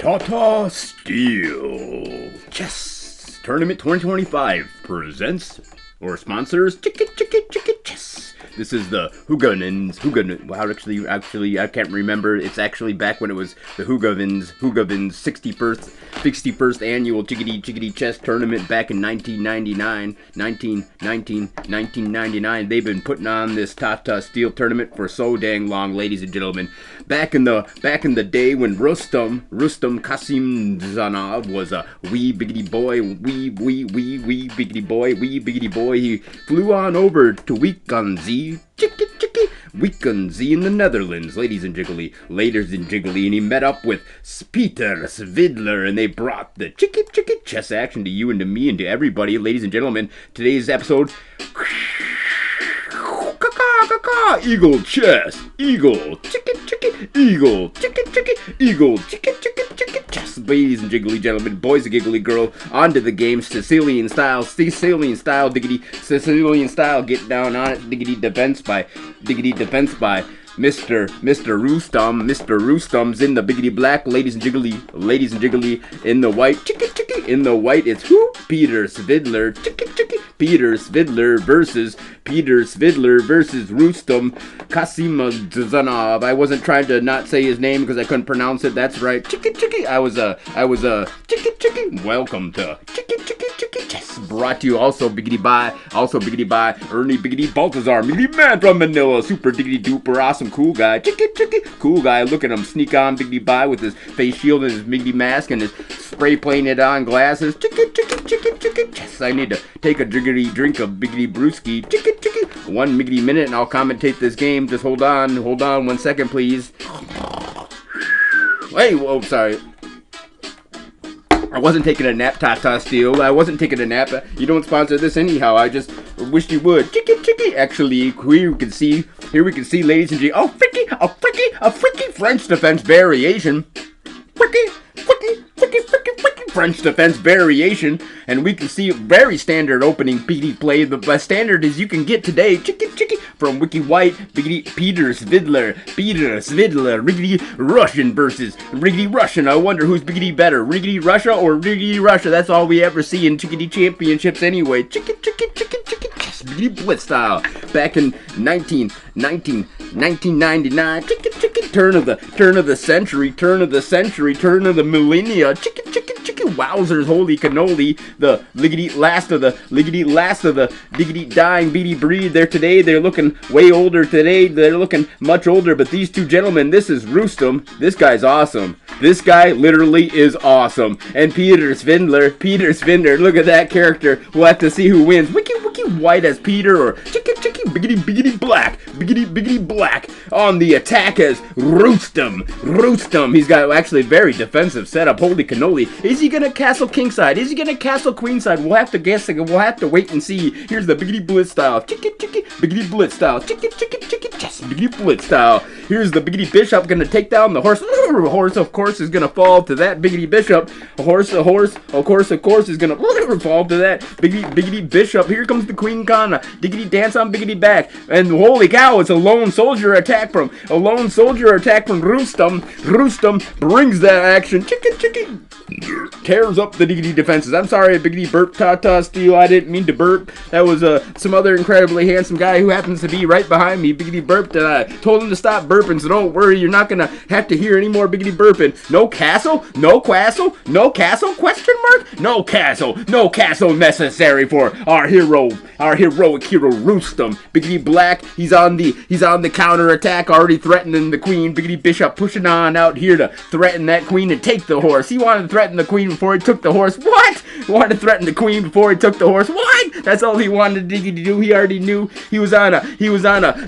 Tata Steel Chess Tournament 2025 presents or sponsors CHeSS. This is the Hoogovens. Wow, actually, I can't remember. It's actually back when it was the Hoogovens 61st annual Chickadee Chess Tournament back in 1999. They've been putting on this Tata Steel tournament for so dang long, ladies and gentlemen. Back in the day when Rustam Kasimdzhanov was a wee biggity boy, he flew on over to Wijk in the Netherlands, ladies and jiggly, and he met up with Svidler, and they brought the chess action to you and to me and to everybody, ladies and gentlemen. Today's episode, Eagle chess, Eagle chess, ladies and jiggly gentlemen, boys and giggly girl, onto the game, Sicilian style, diggity, Sicilian style, get down on it, diggity defense by Mr. Rustam. Mr. Rustam's in the biggity black, ladies and jiggly, in the white, in the white, it's who? Peter Svidler versus Rustam Kasimdzhanov. I wasn't trying to not say his name because I couldn't pronounce it. That's right. I was a welcome to Chess. Brought to you also biggity by Ernie biggity baltizar, biggity man from Manila, super diggity duper awesome cool guy. Cool guy. Look at him sneak on biggity by with his face shield and his biggity mask and his spray painted on glasses. Chess. I need to take a drink of biggity brewski. 1 biggity minute and I'll commentate this game. Just hold on 1 second, please. Hey, whoa, sorry. I wasn't taking a nap, Tata Steel. I wasn't taking a nap. You don't sponsor this anyhow. I just wished you would. Actually, here we can see, ladies and gentlemen. A freaky French defense variation. French defense variation, and we can see a very standard opening PD play. The best standard as you can get today. From Wiki White, Peter Svidler, Riggedy Russian versus Riggedy Russian. I wonder who's biggity better, Riggedy Russia or Riggedy Russia. That's all we ever see in Chickadee Championships anyway. Biggity Blitz style. Back in 1999. Turn of the century, turn of the millennia. Wowzers, holy cannoli, the liggity last of the diggity dying beady breed. They're looking way older today. They're looking much older, but these two gentlemen, this is Rustam. This guy's awesome. This guy literally is awesome. And Peter Svidler, look at that character. We'll have to see who wins. Wiki White as Peter or biggity black on the attack as Rustam. He's got actually a very defensive setup. Holy cannoli. Is he gonna castle kingside? Is he gonna castle queenside? We'll have to guess. We'll have to wait and see. Here's the biggity blitz style. Biggity blitz style. Chess. Biggity blitz style. Here's the biggity bishop gonna take down the horse. The horse, of course, is gonna fall to that biggity bishop. A horse, of course, is gonna fall to that biggity bishop. Here comes the queen kana. Diggity dance on biggity back. And holy cow, it's a lone soldier attack from Rustam. Rustam brings that action. Tears up the diggity defenses. I'm sorry, biggity burp, Tata Steel. I didn't mean to burp. That was some other incredibly handsome guy who happens to be right behind me. Biggity burped, and I told him to stop burping. So don't worry, you're not gonna have to hear any more biggity burping. No castle? Question mark? No castle necessary for our heroic hero Rustam. Biggity black. He's on the counter attack, already threatening the queen. Biggity bishop pushing on out here to threaten that queen and take the horse. He wanted to threaten the queen before he took the horse. What? Wanted to threaten the queen before he took the horse. What? That's all he wanted to do. He already knew he was on a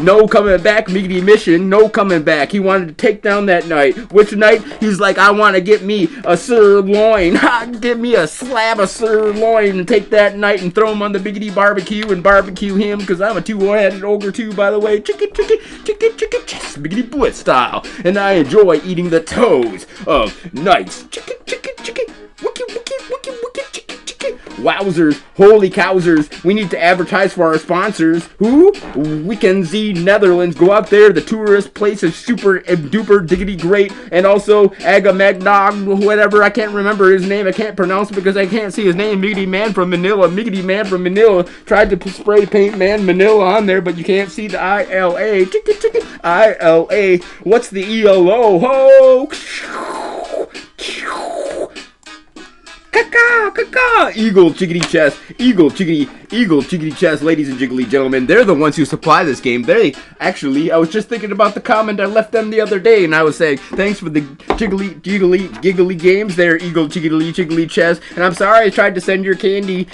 no coming back biggity mission. No coming back. He wanted to take down that knight. Which knight? He's like, I want to get me a sirloin. Give me a slab of sirloin and take that knight and throw him on the biggity barbecue and barbecue him because I'm a two-headed ogre too, by the way. Chess, biggity blitz style. And I enjoy eating the toes of knights. wowzers, holy cowzers. We need to advertise for our sponsors. Who? Weekend Z Netherlands. Go out there. The tourist place is super duper diggity great. And also Agamagnog, whatever. I can't remember his name. I can't pronounce it because I can't see his name. Miggity Man from Manila. Miggity Man from Manila. Tried to spray paint Man Manila on there, but you can't see the ILA. ILA. What's the ELO? Ho! Caca! Eagle chickadee chess. Eagle chickadee chess, ladies and jiggly gentlemen. They're the ones who supply this game. They actually, I was just thinking about the comment I left them the other day, and I was saying, thanks for the giggly games there, Eagle chickadee chess. And I'm sorry I tried to send your candy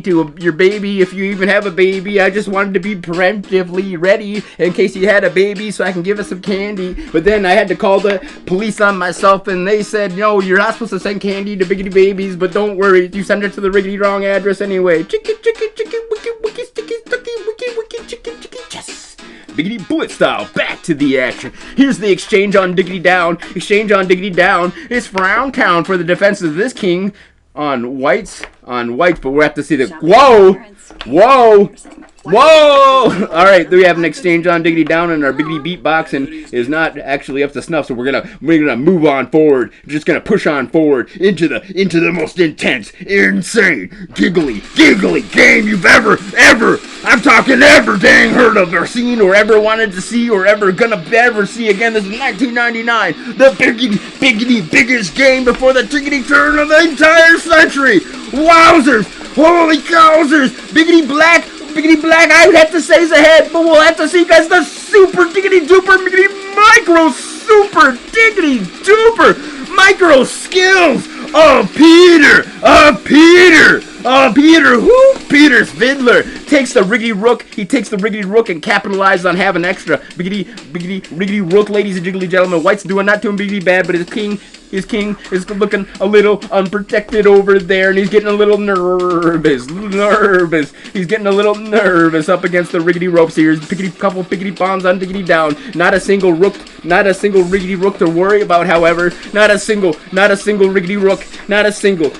to your baby, if you even have a baby. I just wanted to be preemptively ready in case you had a baby so I can give us some candy. But then I had to call the police on myself, and they said, no, you're not supposed to send candy to biggity babies, but don't worry, you send it to the riggedy wrong address anyway. Chicky, wiki, sticky, wiki, chess. Biggity bullet style, back to the action. Here's the exchange on diggity down. It's Frown Town for the defense of this king on whites, but we'll have to see the, whoa! Alright, we have an exchange on diggity down, and our biggity beatboxing is not actually up to snuff, so we're gonna move on forward. We're just gonna push on forward into the most intense, insane, giggly game you've ever, I'm talking ever dang heard of or seen or ever wanted to see or ever gonna ever see again. This is 1999, the biggest game before the tickety turn of the entire century. Wowzers, holy cowzers, biggity black, I would have to say is ahead, but we'll have to see, guys. The super diggity duper miggity micro super diggity duper micro skills of Peter. Who? Peter Svidler takes the riggedy rook. He takes the riggedy rook and capitalizes on having extra riggedy rook, ladies and jiggly gentlemen. White's doing not doing biggity bad, but his king is looking a little unprotected over there, and he's getting a little nervous. He's getting a little nervous up against the riggedy ropes here. Couple piggity pawns on diggity down. Not a single riggedy rook to worry about, however. Not a single riggedy rook. Not a single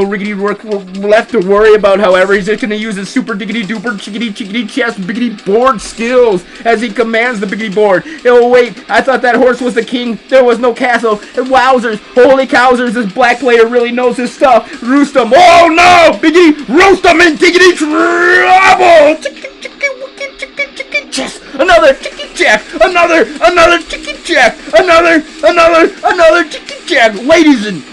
riggedy rook left to worry about, however. He's just going to use his super diggity duper chickadee chess biggity board skills as he commands the biggity board. Oh wait, I thought that horse was the king. There was no castle. And wowzers, holy cowzers, this black player really knows his stuff. Rustam, oh no, biggity Rustam in diggity trouble. Chess. Another chicky check. Another chicky check. Another chicky check. Ladies and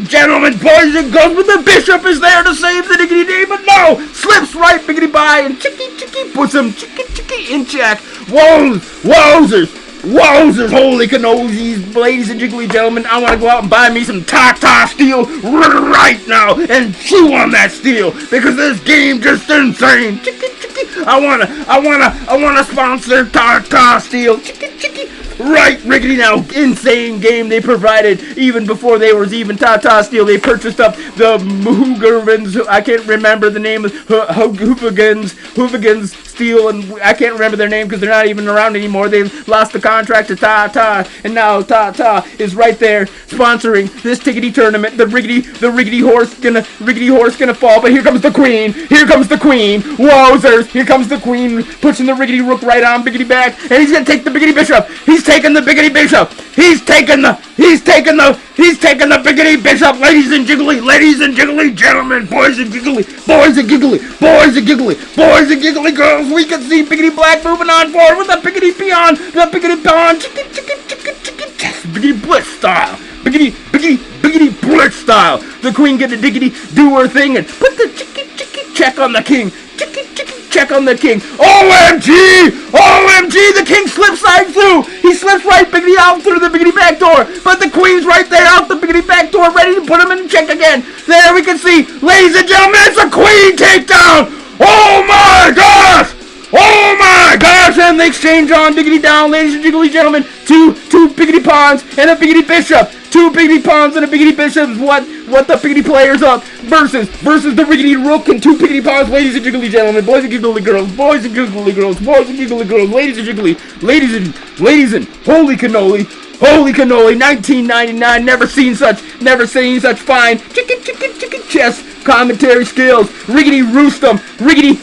gentlemen, boys and girls, but the bishop is there to save the diggity day, but no, slips right biggity by and chicky puts him chicky in check. Wowzers, holy cannolis, ladies and jiggly gentlemen, I want to go out and buy me some Tata steel right now and chew on that steel because this game just insane. I wanna sponsor Tata steel. Right, riggedy now, insane game they provided even before they was even Tata Steel. They purchased up the Hoogovens, I can't remember the name, Hoogovens Steel, and I can't remember their name because they're not even around anymore. They lost the contract to Tata, and now Tata is right there sponsoring this tickety tournament. The riggedy horse gonna fall, but here comes the queen. Wowzers, here comes the queen, pushing the riggedy rook right on biggity back, and he's gonna take the biggity bishop. He's taking the biggity bishop. He's taking the biggity bishop, ladies and jiggly gentlemen, boys and giggly girls. We can see biggity black moving on forward with the biggity pawn, biggity blitz style, biggity blitz style. The queen get to diggity do her thing and put the chicky check on the king. Check on the king. OMG! The king slips right through. He slips right biggity out through the biggity back door. But the queen's right there out the biggity back door, ready to put him in check again. There we can see, ladies and gentlemen, it's a queen takedown. Oh my gosh! And the exchange on diggity down, ladies and jiggly gentlemen. Two biggity pawns and a biggity bishop. Two biggity pawns and a biggity bishop is what the biggity players up versus the riggedy rook and two biggity pawns, ladies and jiggly gentlemen, boys and giggly girls, ladies and holy cannoli, 1999, never seen such fine chess commentary skills. Riggedy Rustam, Riggedy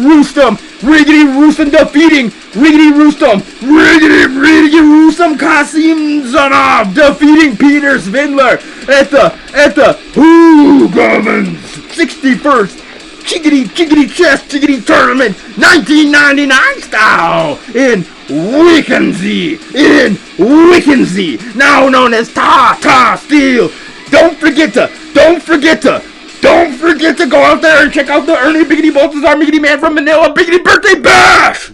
Rustam, Riggedy Rustam defeating Riggedy Rustam, Riggedy Rustam Kasimdzhanov defeating Peter Svidler at the Hoogovens 61st Chickadee Chess Chickadee Tournament 1999 style in Wijk, now known as Ta Steel. Don't forget to go out there and check out the Ernie Biggity Baltizar Miggity Man from Manila Biggity Birthday Bash!